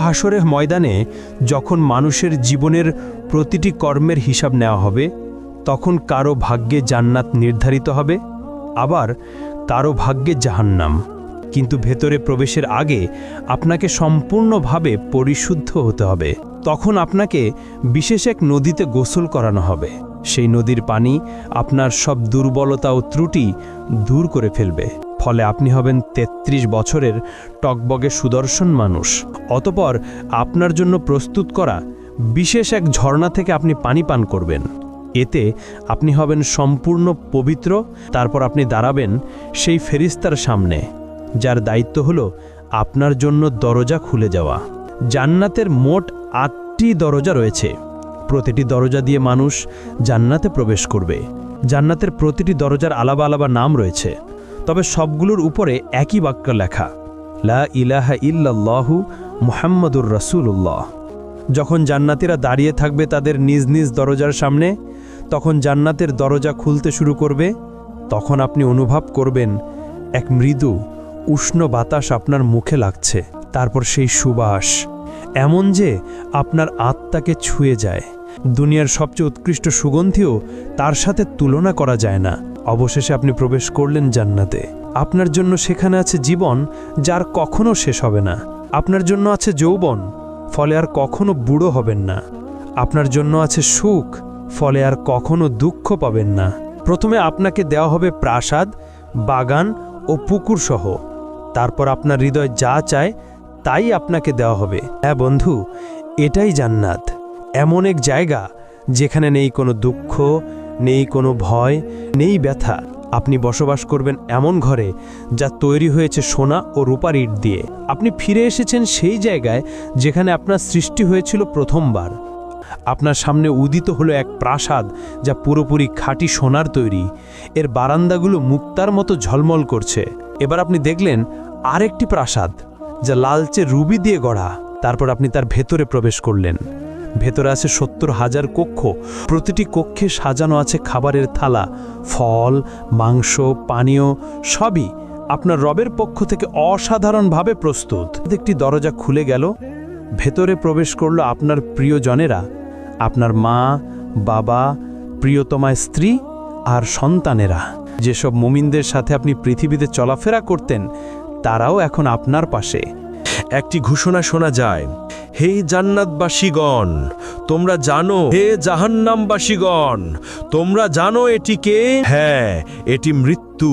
হাসরের ময়দানে যখন মানুষের জীবনের প্রতিটি কর্মের হিসাব নেওয়া হবে, তখন কারো ভাগ্যে জান্নাত নির্ধারিত হবে, আবার কারো ভাগ্যে জাহান্নাম। কিন্তু ভেতরে প্রবেশের আগে আপনাকে সম্পূর্ণভাবে পরিশুদ্ধ হতে হবে। তখন আপনাকে বিশেষ এক নদীতে গোসল করানো হবে। সেই নদীর পানি আপনার সব দুর্বলতা ও ত্রুটি দূর করে ফেলবে। ফলে আপনি হবেন ৩৩ বছরের টকবগে সুদর্শন মানুষ। অতঃপর আপনার জন্য প্রস্তুত করা বিশেষ এক ঝর্ণা থেকে আপনি পানি পান করবেন। এতে আপনি হবেন সম্পূর্ণ পবিত্র। তারপর আপনি দাঁড়াবেন সেই ফেরেশতার সামনে, যার দায়িত্ব হলো আপনার জন্য দরজা খুলে যাওয়া। জান্নাতের মোট ৮টি দরজা রয়েছে। প্রতিটি দরজা দিয়ে মানুষ জান্নাতে প্রবেশ করবে। জান্নাতের প্রতিটি দরজার আলাদা আলাদা নাম রয়েছে, তবে সবগুলোর উপরে একই বাক্য লেখা, লা ইলাহা ইল্লাল্লাহু মুহাম্মাদুর রাসূলুল্লাহ। যখন জান্নাতীরা দাঁড়িয়ে থাকবে তাদের নিজ নিজ দরজার সামনে, তখন জান্নাতের দরজা খুলতে শুরু করবে। তখন আপনি অনুভব করবেন এক মৃদু উষ্ণ বাতাস আপনার মুখে লাগছে। তারপর সেই সুবাস এমন যে আপনার আত্মাকে ছুঁয়ে যায়। দুনিয়ার সবচেয়ে উৎকৃষ্ট সুগন্ধিও তার সাথে তুলনা করা যায় না। অবশেষে আপনি প্রবেশ করলেন জান্নাতে। আপনার জন্য সেখানে আছে জীবন, যার কখনো শেষ হবে না। আপনার জন্য আছে যৌবন, ফলে আর কখনো বুড়ো হবেন না। আপনার জন্য আছে সুখ, ফলে আর কখনো দুঃখ পাবেন না। প্রথমে আপনাকে দেওয়া হবে প্রাসাদ, বাগান ও পুকুর সহ। তারপর আপনার হৃদয় যা চায় তাই আপনাকে দেওয়া হবে। হ্যাঁ বন্ধু, এটাই জান্নাত। এমন এক জায়গা যেখানে নেই কোনো দুঃখ, নেই কোনো ভয়, নেই ব্যথা। আপনি বসবাস করবেন এমন ঘরে যা তৈরি হয়েছে সোনা ও রূপার ইট দিয়ে। আপনি ফিরে এসেছেন সেই জায়গায় যেখানে আপনার সৃষ্টি হয়েছিল প্রথমবার। আপনার সামনে উদিত হলো এক প্রাসাদ যা পুরোপুরি খাঁটি সোনার তৈরি। এর বারান্দাগুলো মুক্তার মতো ঝলমল করছে। এবার আপনি দেখলেন আরেকটি প্রাসাদ যা লালচে রুবি দিয়ে গড়া। তারপর আপনি তার ভেতরে প্রবেশ করলেন। ভেতরে আছে ৭০,০০০ কক্ষ। প্রতিটি কক্ষে সাজানো আছে খাবারের থালা, ফল, মাংস, পানীয়, সবই আপনার রবের পক্ষ থেকে অসাধারণভাবে প্রস্তুত। একটি দরজা খুলে গেল। ভেতরে প্রবেশ করলো আপনার প্রিয়জনেরা, আপনার মা, বাবা, প্রিয়তমা স্ত্রী আর সন্তানেরা। যেসব মুমিনদের সাথে আপনি পৃথিবীতে চলাফেরা করতেন, তারাও এখন আপনার পাশে। একটি ঘোষণা শোনা যায়, হে জান্নাতবাসীগণ, তোমরা জানো, হে জাহান্নামবাসীগণ, তোমরা জানো এটি কে? হ্যাঁ, এটি মৃত্যু।